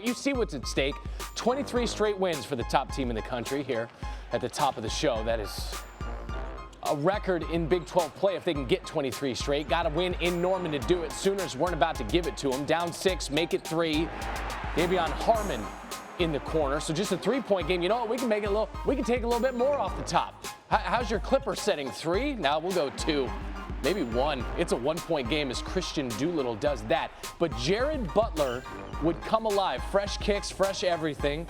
You see what's at stake. 23 straight wins for the top team in the country here at the top of the show. That is a record in Big 12 play if they can get 23 straight. Got to win in Norman to do it. Sooners weren't about to give it to them. Down 6, make it 3. Davion Harmon in the corner. So just a 3-point game. You know what? We can make it a little. We can take a little bit more off the top. How's your Clipper setting? 3? Now we'll go 2. Maybe 1. It's a 1-point game as Christian Doolittle does that. But Jared Butler would come alive. Fresh kicks, fresh everything.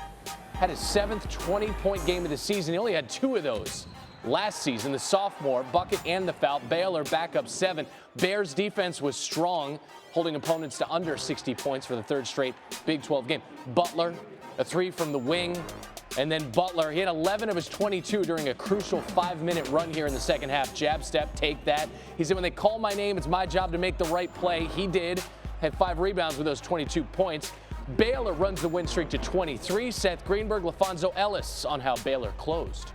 Had his 7th 20-point game of the season. He only had 2 of those last season. The sophomore, bucket and the foul. Baylor back up 7. Bears defense was strong, holding opponents to under 60 points for the 3rd straight Big 12 game. Butler, a 3 from the wing. And then Butler, he had 11 of his 22 during a crucial 5-minute run here in the second half. Jab step, take that. He said, when they call my name, it's my job to make the right play. He did. Had 5 rebounds with those 22 points. Baylor runs the win streak to 23. Seth, Greenberg, LaPhonso, Ellis on how Baylor closed.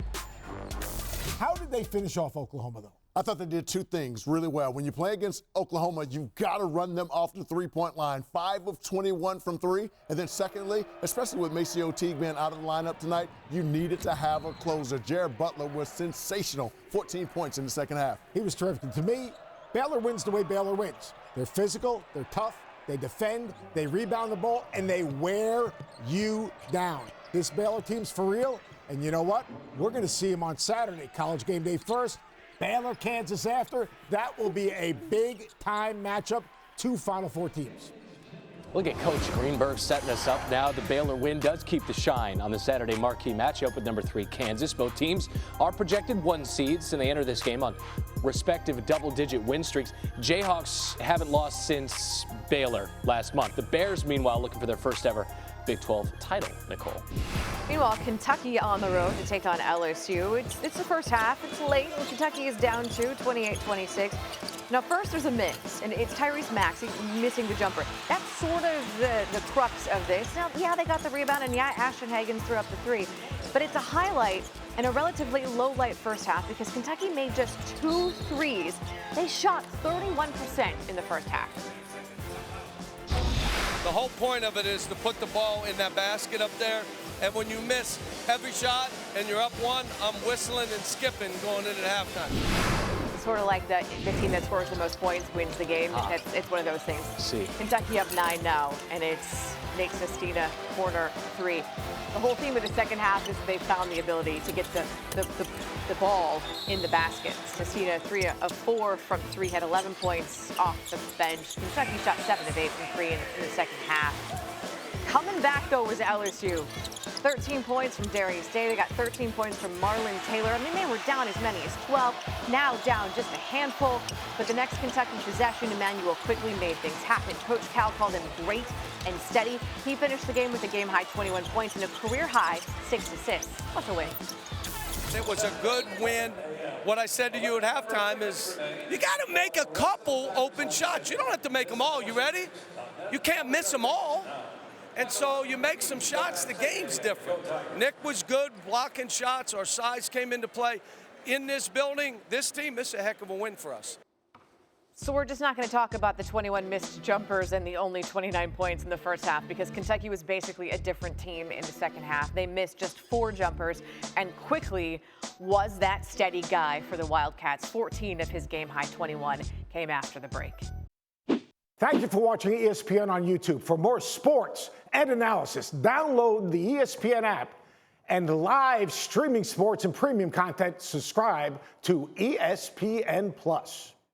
How did they finish off Oklahoma, though? I thought they did 2 things really well. When you play against Oklahoma, you've got to run them off the 3-point line. 5 of 21 from 3. And then secondly, especially with Maceo Teague being out of the lineup tonight, you needed to have a closer. Jared Butler was sensational. 14 points in the second half. He was terrific. To me, Baylor wins the way Baylor wins. They're physical, they're tough, they defend, they rebound the ball, and they wear you down. This Baylor team's for real, and you know what? We're going to see them on Saturday. College game day first. Baylor, Kansas after. That will be a big-time matchup. 2 Final Four teams. Look at Coach Greenberg setting us up now. The Baylor win does keep the shine on the Saturday marquee matchup with number 3 Kansas. Both teams are projected 1 seeds, and they enter this game on respective double-digit win streaks. Jayhawks haven't lost since Baylor last month. The Bears, meanwhile, looking for their first ever Big 12 title, Nicole. Meanwhile, Kentucky on the road to take on LSU. It's the first half. It's late, and Kentucky is down 2, 28-26. Now, first there's a miss, and it's Tyrese Maxey missing the jumper. That's sort of the crux of this. Now, yeah, they got the rebound, and yeah, Ashton Hagens threw up the 3. But it's a highlight and a relatively low-light first half because Kentucky made just 2 threes. They shot 31% in the first half. The whole point of it is to put the ball in that basket up there. And when you miss every shot and you're up 1, I'm whistling and skipping going into halftime. It's sort of like the team that scores the most points wins the game. It's one of those things. See. Kentucky up 9 now, and it's Nate Sestina, corner 3. The whole theme of the second half is they found the ability to get the ball in the basket. Sestina 3 of 4 from 3, had 11 points off the bench. Kentucky shot 7 of 8 from 3 in the second half. Coming back, though, was LSU. 13 points from Darius Day. They got 13 points from Marlon Taylor. I mean, they were down as many as 12, now down just a handful. But the next Kentucky possession, Emmanuel quickly made things happen. Coach Cal called him great and steady. He finished the game with a game-high 21 points and a career-high 6 assists. What's a win? It was a good win. What I said to you at halftime is you got to make a couple open shots. You don't have to make them all. You ready? You can't miss them all. And so you make some shots, the game's different. Nick was good blocking shots. Our size came into play. In this building, this team, this is a heck of a win for us. So we're just not going to talk about the 21 missed jumpers and the only 29 points in the first half because Kentucky was basically a different team in the second half. They missed just 4 jumpers and quickly was that steady guy for the Wildcats. 14 of his game-high 21 came after the break. Thank you for watching ESPN on YouTube. For more sports and analysis, download the ESPN app and live streaming sports and premium content. Subscribe to ESPN+.